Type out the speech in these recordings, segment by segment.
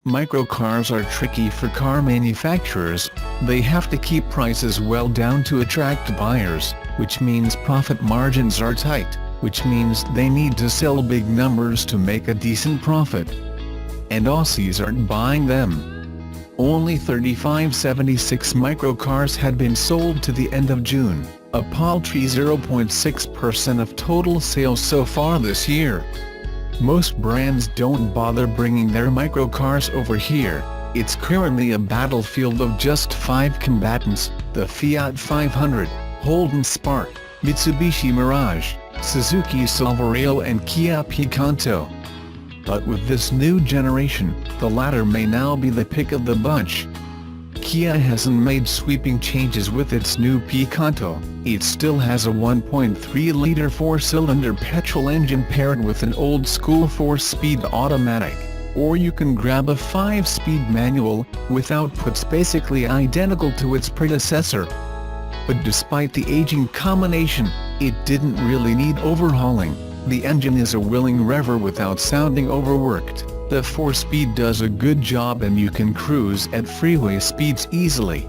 Microcars are tricky for car manufacturers. They have to keep prices well down to attract buyers, which means profit margins are tight, which means they need to sell big numbers to make a decent profit. And Aussies aren't buying them. Only 3576 microcars had been sold to the end of June, a paltry 0.6% of total sales so far this year. Most brands don't bother bringing their microcars over here. It's currently a battlefield of just 5 combatants: the Fiat 500, Holden Spark, Mitsubishi Mirage, Suzuki Celerio and Kia Picanto. But with this new generation, the latter may now be the pick of the bunch. Kia hasn't made sweeping changes with its new Picanto. It still has a 1.3-liter 4-cylinder petrol engine paired with an old-school 4-speed automatic, or you can grab a 5-speed manual, with outputs basically identical to its predecessor. But despite the aging combination, it didn't really need overhauling. The engine is a willing rever without sounding overworked. The 4-speed does a good job and you can cruise at freeway speeds easily.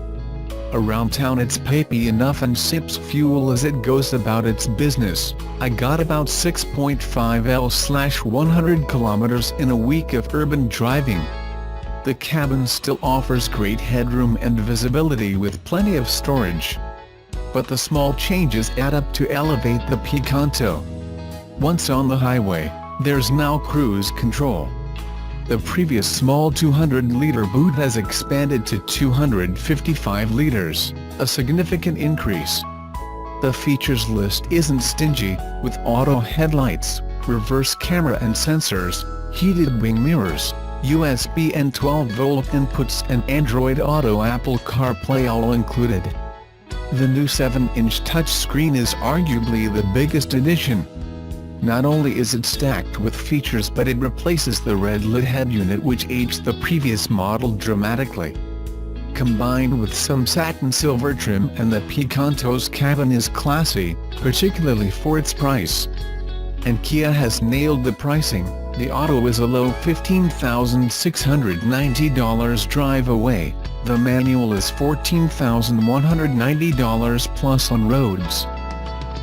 Around town it's peppy enough and sips fuel as it goes about its business. I got about 6.5 L/100 kilometers in a week of urban driving. The cabin still offers great headroom and visibility with plenty of storage. But the small changes add up to elevate the Picanto. Once on the highway, there's now cruise control. The previous small 200-liter boot has expanded to 255 liters, a significant increase. The features list isn't stingy, with auto headlights, reverse camera and sensors, heated wing mirrors, USB and 12-volt inputs and Android Auto Apple CarPlay all included. The new 7-inch touchscreen is arguably the biggest addition. Not only is it stacked with features, but it replaces the red lid head unit which aged the previous model dramatically. Combined with some satin silver trim, and the Picanto's cabin is classy, particularly for its price. And Kia has nailed the pricing. The auto is a low $15,690 drive away, the manual is $14,190 plus on roads.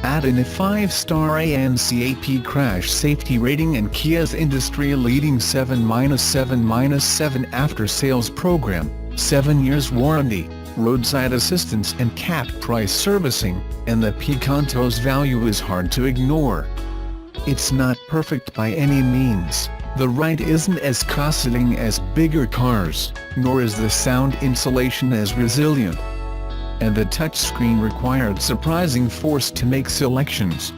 Add in a 5-star ANCAP crash safety rating and Kia's industry-leading 7-7-7 after-sales program, 7 years warranty, roadside assistance and capped price servicing, and the Picanto's value is hard to ignore. It's not perfect by any means. The ride isn't as cosseting as bigger cars, nor is the sound insulation as resilient. And the touchscreen required surprising force to make selections.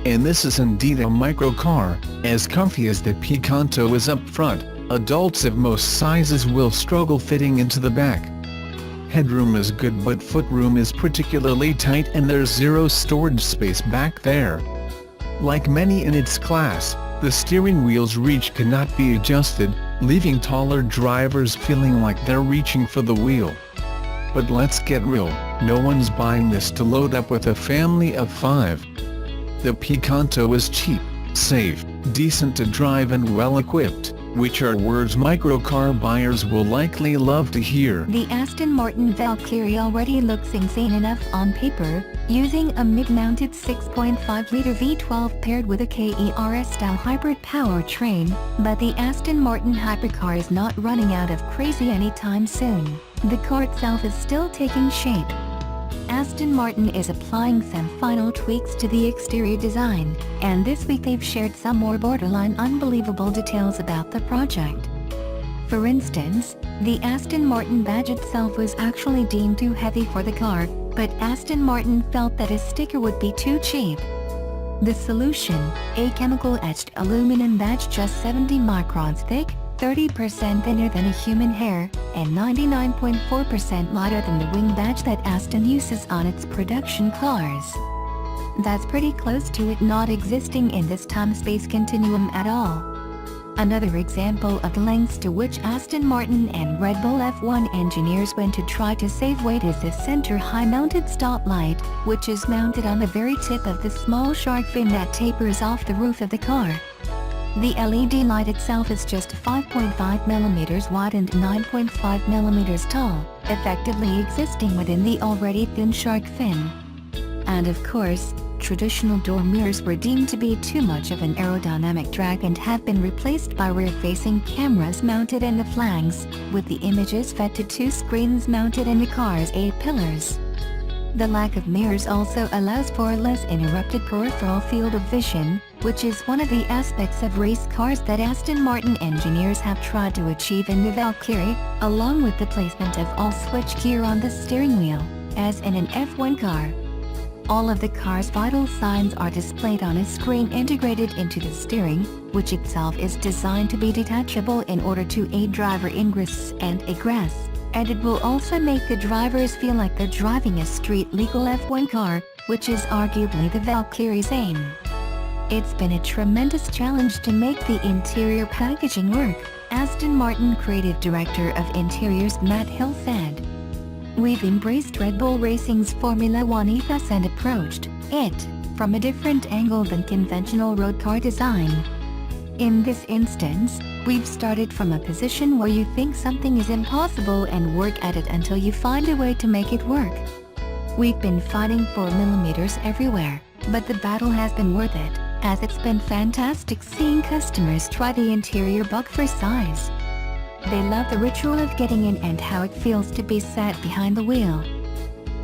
And this is indeed a microcar. As comfy as the Picanto is up front, adults of most sizes will struggle fitting into the back. Headroom is good, but footroom is particularly tight and there's zero storage space back there. Like many in its class, the steering wheel's reach cannot be adjusted, leaving taller drivers feeling like they're reaching for the wheel. But let's get real, no one's buying this to load up with a family of 5. The Picanto is cheap, safe, decent to drive and well-equipped, which are words microcar buyers will likely love to hear. The Aston Martin Valkyrie already looks insane enough on paper, using a mid-mounted 6.5-liter V12 paired with a KERS-style hybrid powertrain, but the Aston Martin hypercar is not running out of crazy anytime soon. The car itself is still taking shape. Aston Martin is applying some final tweaks to the exterior design, and this week they've shared some more borderline unbelievable details about the project. For instance, the Aston Martin badge itself was actually deemed too heavy for the car, but Aston Martin felt that a sticker would be too cheap. The solution, a chemical-etched aluminum badge just 70 microns thick, 30% thinner than a human hair, and 99.4% lighter than the wing badge that Aston uses on its production cars. That's pretty close to it not existing in this time-space continuum at all. Another example of the lengths to which Aston Martin and Red Bull F1 engineers went to try to save weight is the center high-mounted stoplight, which is mounted on the very tip of the small shark fin that tapers off the roof of the car. The LED light itself is just 5.5 mm wide and 9.5 mm tall, effectively existing within the already thin shark fin. And of course, traditional door mirrors were deemed to be too much of an aerodynamic drag and have been replaced by rear-facing cameras mounted in the flanks, with the images fed to two screens mounted in the car's A-pillars. The lack of mirrors also allows for a less interrupted peripheral field of vision, which is one of the aspects of race cars that Aston Martin engineers have tried to achieve in the Valkyrie, along with the placement of all switchgear on the steering wheel, as in an F1 car. All of the car's vital signs are displayed on a screen integrated into the steering, which itself is designed to be detachable in order to aid driver ingress and egress, and it will also make the drivers feel like they're driving a street-legal F1 car, which is arguably the Valkyrie's aim. It's been a tremendous challenge to make the interior packaging work, Aston Martin Creative Director of Interiors Matt Hill said. We've embraced Red Bull Racing's Formula One ethos and approached it from a different angle than conventional road car design. In this instance, we've started from a position where you think something is impossible and work at it until you find a way to make it work. We've been fighting for millimeters everywhere, but the battle has been worth it, as it's been fantastic seeing customers try the interior bug for size. They love the ritual of getting in and how it feels to be sat behind the wheel.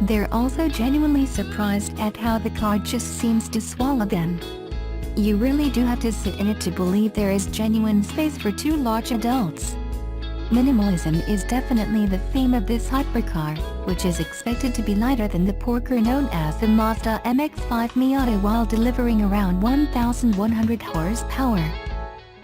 They're also genuinely surprised at how the car just seems to swallow them. You really do have to sit in it to believe there is genuine space for two large adults. Minimalism is definitely the theme of this hypercar, which is expected to be lighter than the porker known as the Mazda MX-5 Miata while delivering around 1,100 horsepower.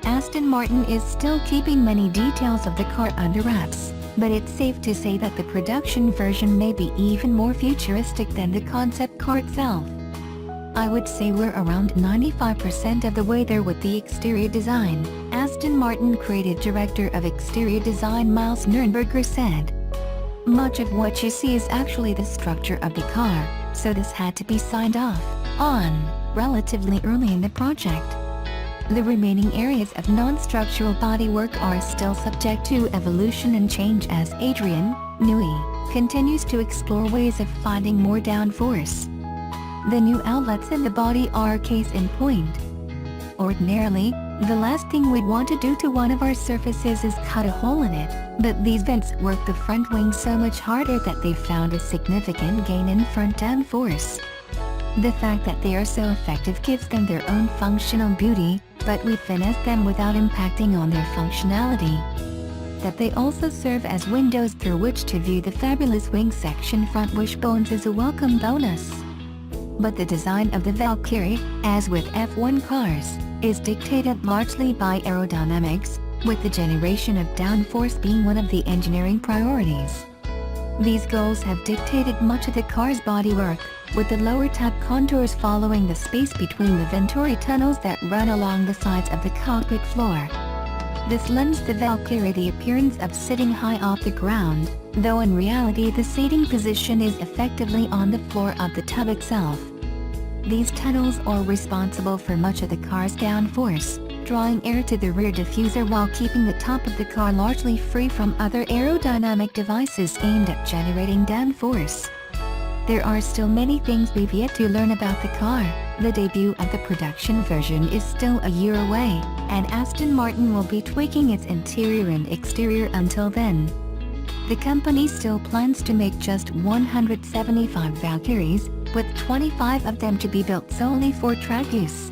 Aston Martin is still keeping many details of the car under wraps, but it's safe to say that the production version may be even more futuristic than the concept car itself. I would say we're around 95% of the way there with the exterior design, Aston Martin Creative Director of Exterior Design Miles Nürnberger said. Much of what you see is actually the structure of the car, so this had to be signed off on relatively early in the project. The remaining areas of non-structural bodywork are still subject to evolution and change as Adrian Newey continues to explore ways of finding more downforce. The new outlets in the body are a case in point. Ordinarily, the last thing we'd want to do to one of our surfaces is cut a hole in it, but these vents work the front wing so much harder that they've found a significant gain in front downforce. The fact that they are so effective gives them their own functional beauty, but we finesse them without impacting on their functionality. That they also serve as windows through which to view the fabulous wing section front wishbones is a welcome bonus. But the design of the Valkyrie, as with F1 cars, is dictated largely by aerodynamics, with the generation of downforce being one of the engineering priorities. These goals have dictated much of the car's bodywork, with the lower tab contours following the space between the venturi tunnels that run along the sides of the cockpit floor. This lends the Valkyrie the appearance of sitting high off the ground, though in reality the seating position is effectively on the floor of the tub itself. These tunnels are responsible for much of the car's downforce, drawing air to the rear diffuser while keeping the top of the car largely free from other aerodynamic devices aimed at generating downforce. There are still many things we've yet to learn about the car. The debut of the production version is still a year away, and Aston Martin will be tweaking its interior and exterior until then. The company still plans to make just 175 Valkyries, with 25 of them to be built solely for track use.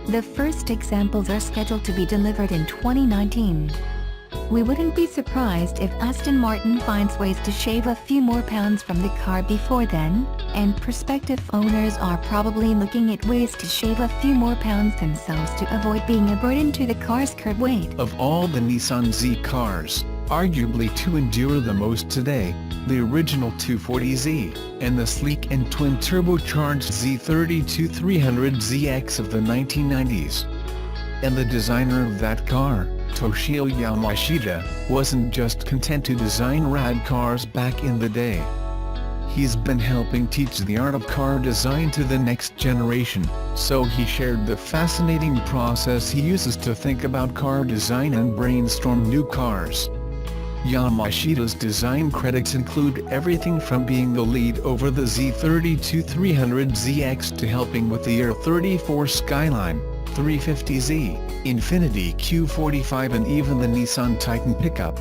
The first examples are scheduled to be delivered in 2019. We wouldn't be surprised if Aston Martin finds ways to shave a few more pounds from the car before then, and prospective owners are probably looking at ways to shave a few more pounds themselves to avoid being a burden to the car's curb weight. Of all the Nissan Z cars, arguably to endure the most today, the original 240Z, and the sleek and twin-turbocharged Z32-300ZX of the 1990s. And the designer of that car, Toshio Yamashita, wasn't just content to design rad cars back in the day. He's been helping teach the art of car design to the next generation, so he shared the fascinating process he uses to think about car design and brainstorm new cars. Yamashita's design credits include everything from being the lead over the Z32-300ZX to helping with the R34 Skyline, 350Z, Infiniti Q45 and even the Nissan Titan pickup.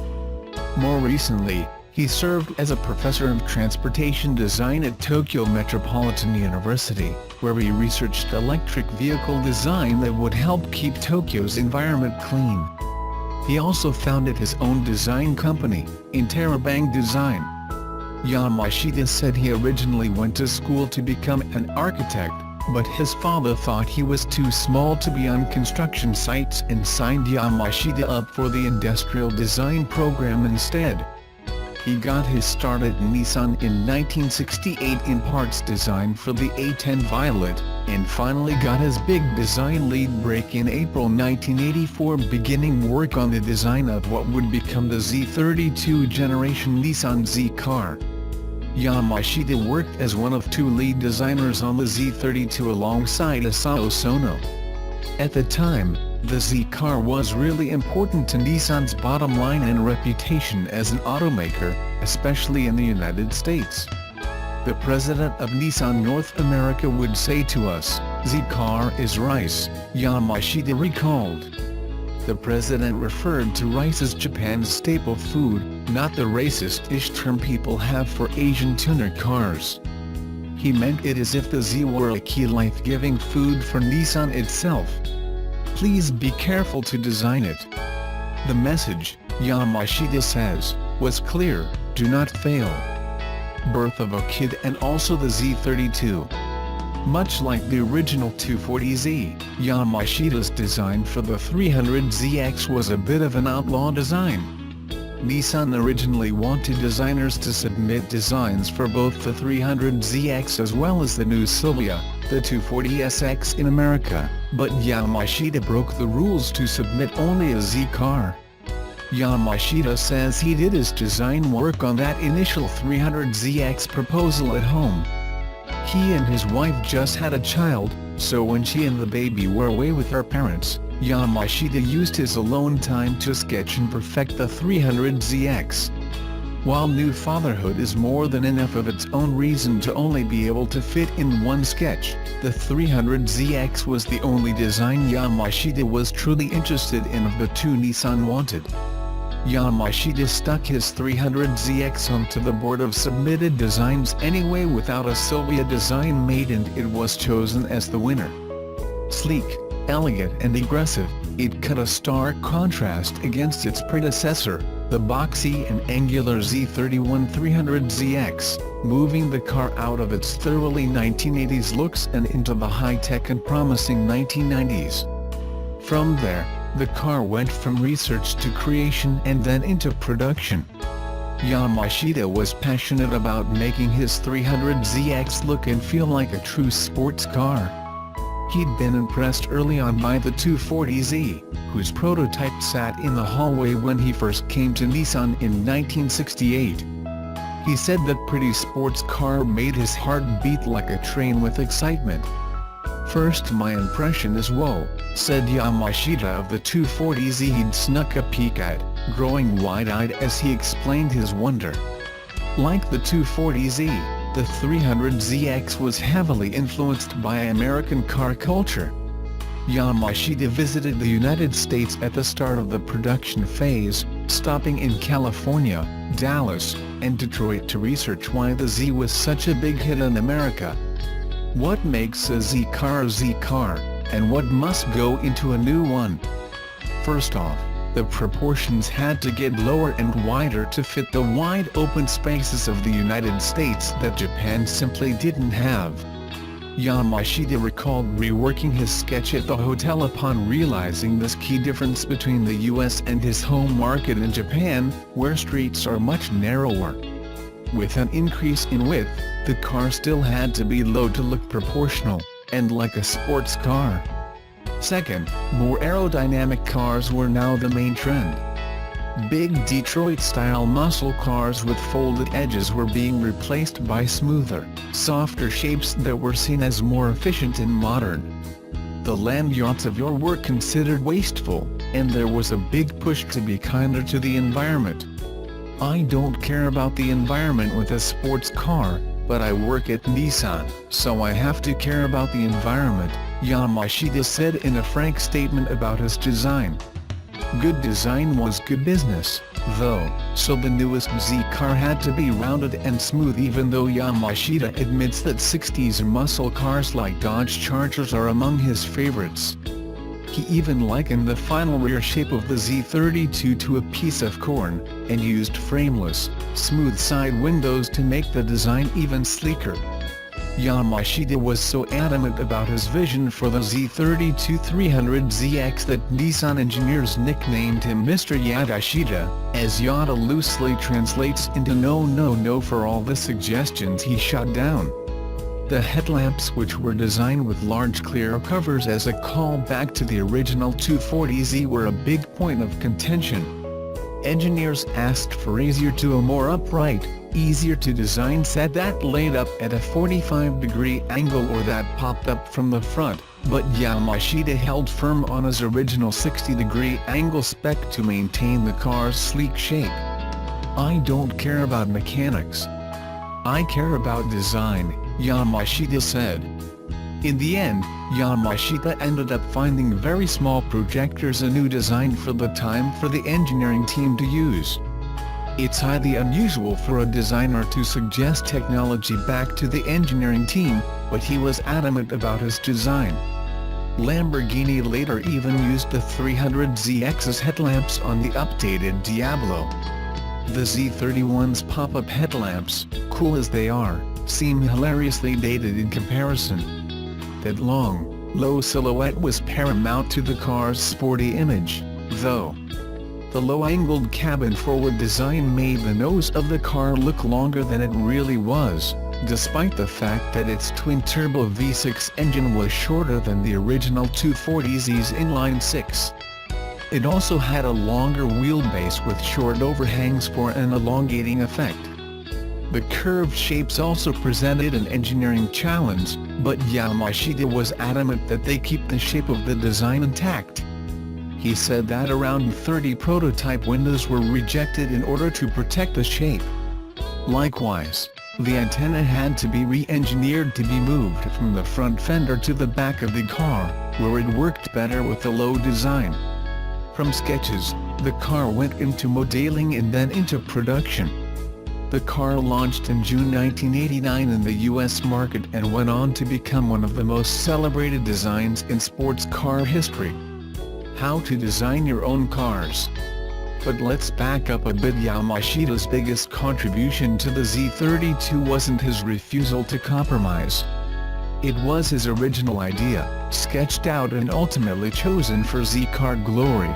More recently, he served as a professor of transportation design at Tokyo Metropolitan University, where he researched electric vehicle design that would help keep Tokyo's environment clean. He also founded his own design company, Interabang Design. Yamashita said he originally went to school to become an architect, but his father thought he was too small to be on construction sites and signed Yamashita up for the industrial design program instead. He got his start at Nissan in 1968 in parts design for the A10 Violet, and finally got his big design lead break in April 1984 beginning work on the design of what would become the Z32 generation Nissan Z car. Yamashita worked as one of two lead designers on the Z32 alongside Isao Sono. At the time, the Z car was really important to Nissan's bottom line and reputation as an automaker, especially in the United States. The president of Nissan North America would say to us, "Z car is rice," Yamashita recalled. The president referred to rice as Japan's staple food, not the racist-ish term people have for Asian tuner cars. He meant it as if the Z were a key life-giving food for Nissan itself. Please be careful to design it. The message, Yamashita says, was clear: do not fail. Birth of a kid and also the Z32. Much like the original 240Z, Yamashita's design for the 300ZX was a bit of an outlaw design. Nissan originally wanted designers to submit designs for both the 300ZX as well as the new Silvia, the 240SX in America, but Yamashita broke the rules to submit only a Z car. Yamashita says he did his design work on that initial 300ZX proposal at home. He and his wife just had a child, so when she and the baby were away with her parents, Yamashita used his alone time to sketch and perfect the 300ZX. While new fatherhood is more than enough of its own reason to only be able to fit in one sketch, the 300ZX was the only design Yamashita was truly interested in of the two Nissan wanted. Yamashita stuck his 300ZX onto the board of submitted designs anyway without a Silvia design made, and it was chosen as the winner. Sleek, elegant and aggressive, it cut a stark contrast against its predecessor, the boxy and angular Z31-300ZX, moving the car out of its thoroughly 1980s looks and into the high-tech and promising 1990s. From there, the car went from research to creation and then into production. Yamashita was passionate about making his 300ZX look and feel like a true sports car. He'd been impressed early on by the 240Z, whose prototype sat in the hallway when he first came to Nissan in 1968. He said that pretty sports car made his heart beat like a train with excitement. "First my impression is whoa," said Yamashita of the 240Z he'd snuck a peek at, growing wide-eyed as he explained his wonder. Like the 240Z, the 300ZX was heavily influenced by American car culture. Yamashita visited the United States at the start of the production phase, stopping in California, Dallas, and Detroit to research why the Z was such a big hit in America. What makes a Z car, and what must go into a new one? First off, the proportions had to get lower and wider to fit the wide open spaces of the United States that Japan simply didn't have. Yamashita recalled reworking his sketch at the hotel upon realizing this key difference between the US and his home market in Japan, where streets are much narrower. With an increase in width, the car still had to be low to look proportional, and like a sports car. Second, more aerodynamic cars were now the main trend. Big Detroit-style muscle cars with folded edges were being replaced by smoother, softer shapes that were seen as more efficient and modern. The land yachts of yore were considered wasteful, and there was a big push to be kinder to the environment. I don't care about the environment with a sports car, but I work at Nissan, so I have to care about the environment, Yamashita said in a frank statement about his design. Good design was good business, though, so the newest Z car had to be rounded and smooth, even though Yamashita admits that 60s muscle cars like Dodge Chargers are among his favorites. He even likened the final rear shape of the Z32 to a piece of corn, and used frameless, smooth side windows to make the design even sleeker. Yamashita was so adamant about his vision for the Z32 300ZX that Nissan engineers nicknamed him Mr. Yadashita, as Yada loosely translates into no for all the suggestions he shot down. The headlamps, which were designed with large clear covers as a callback to the original 240Z, were a big point of contention. Engineers asked for a more upright, easier to design set that laid up at a 45-degree angle or that popped up from the front, but Yamashita held firm on his original 60-degree angle spec to maintain the car's sleek shape. I don't care about mechanics. I care about design, Yamashita said. In the end, Yamashita ended up finding very small projectors, a new design for the time for the engineering team to use. It's highly unusual for a designer to suggest technology back to the engineering team, but he was adamant about his design. Lamborghini later even used the 300ZX's headlamps on the updated Diablo. The Z31's pop-up headlamps, cool as they are, seem hilariously dated in comparison. That long, low silhouette was paramount to the car's sporty image, though. The low-angled cabin-forward design made the nose of the car look longer than it really was, despite the fact that its twin-turbo V6 engine was shorter than the original 240Z's inline-six. It also had a longer wheelbase with short overhangs for an elongating effect. The curved shapes also presented an engineering challenge, but Yamashita was adamant that they keep the shape of the design intact. He said that around 30 prototype windows were rejected in order to protect the shape. Likewise, the antenna had to be re-engineered to be moved from the front fender to the back of the car, where it worked better with the low design. From sketches, the car went into modeling and then into production. The car launched in June 1989 in the US market and went on to become one of the most celebrated designs in sports car history. How to design your own cars. But let's back up a bit. Yamashita's biggest contribution to the Z32 wasn't his refusal to compromise. It was his original idea, sketched out and ultimately chosen for Z-car glory.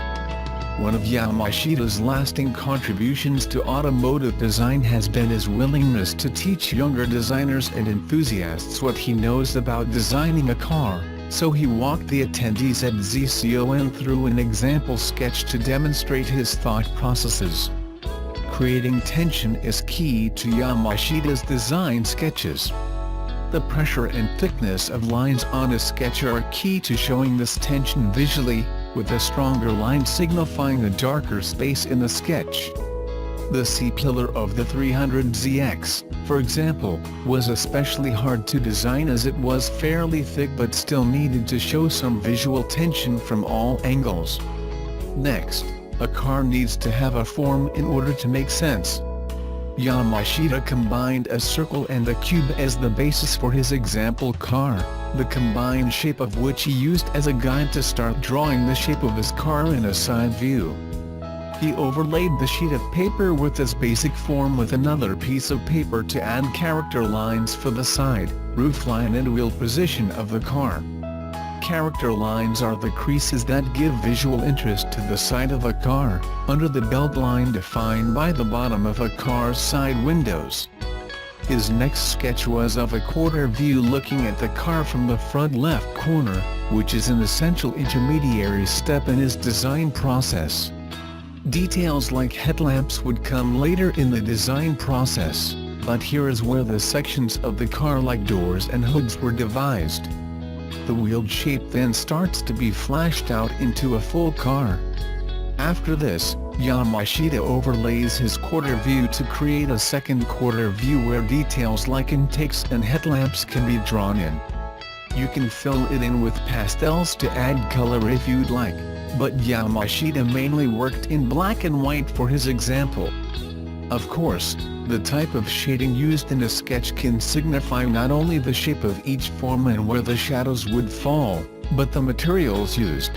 One of Yamashita's lasting contributions to automotive design has been his willingness to teach younger designers and enthusiasts what he knows about designing a car, so he walked the attendees at ZCON through an example sketch to demonstrate his thought processes. Creating tension is key to Yamashita's design sketches. The pressure and thickness of lines on a sketch are key to showing this tension visually, with a stronger line signifying a darker space in the sketch. The C-pillar of the 300ZX, for example, was especially hard to design as it was fairly thick but still needed to show some visual tension from all angles. Next, a car needs to have a form in order to make sense. Yamashita combined a circle and a cube as the basis for his example car, the combined shape of which he used as a guide to start drawing the shape of his car in a side view. He overlaid the sheet of paper with its basic form with another piece of paper to add character lines for the side, roofline and wheel position of the car. Character lines are the creases that give visual interest to the side of a car, under the belt line defined by the bottom of a car's side windows. His next sketch was of a quarter view looking at the car from the front left corner, which is an essential intermediary step in his design process. Details like headlamps would come later in the design process, but here is where the sections of the car like doors and hoods were devised. The wheeled shape then starts to be flashed out into a full car. After this, Yamashita overlays his quarter view to create a second quarter view where details like intakes and headlamps can be drawn in. You can fill it in with pastels to add color if you'd like, but Yamashita mainly worked in black and white for his example. Of course, the type of shading used in a sketch can signify not only the shape of each form and where the shadows would fall, but the materials used.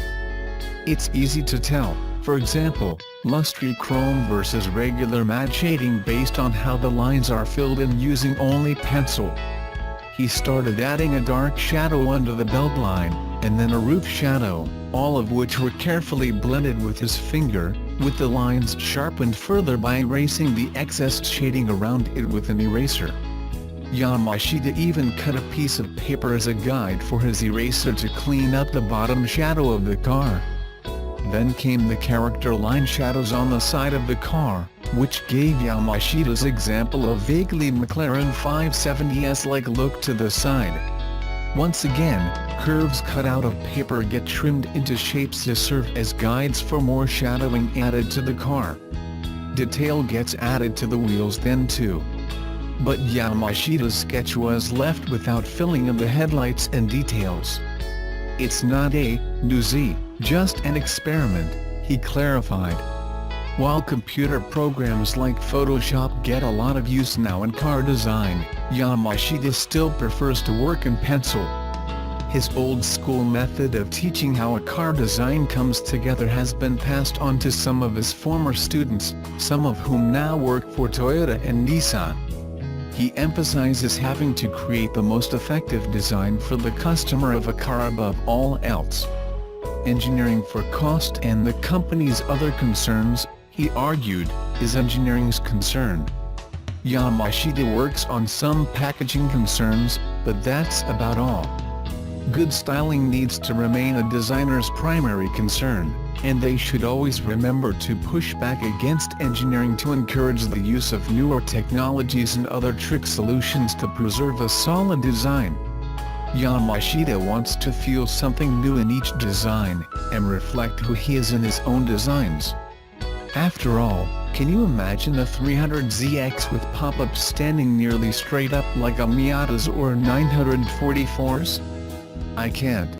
It's easy to tell, for example, lustre chrome versus regular matte shading based on how the lines are filled in using only pencil. He started adding a dark shadow under the belt line, and then a roof shadow, all of which were carefully blended with his finger, with the lines sharpened further by erasing the excess shading around it with an eraser. Yamashita even cut a piece of paper as a guide for his eraser to clean up the bottom shadow of the car. Then came the character line shadows on the side of the car, which gave Yamashita's example a vaguely McLaren 570S-like look to the side. Once again, curves cut out of paper get trimmed into shapes to serve as guides for more shadowing added to the car. Detail gets added to the wheels then too. But Yamashita's sketch was left without filling in the headlights and details. It's not a new Z, just an experiment, he clarified. While computer programs like Photoshop get a lot of use now in car design, Yamashita still prefers to work in pencil. His old-school method of teaching how a car design comes together has been passed on to some of his former students, some of whom now work for Toyota and Nissan. He emphasizes having to create the most effective design for the customer of a car above all else. Engineering for cost and the company's other concerns, he argued, is engineering's concern. Yamashita works on some packaging concerns, but that's about all. Good styling needs to remain a designer's primary concern, and they should always remember to push back against engineering to encourage the use of newer technologies and other trick solutions to preserve a solid design. Yamashita wants to feel something new in each design, and reflect who he is in his own designs. After all, can you imagine a 300ZX with pop-ups standing nearly straight up like a Miata's or 944's? I can't.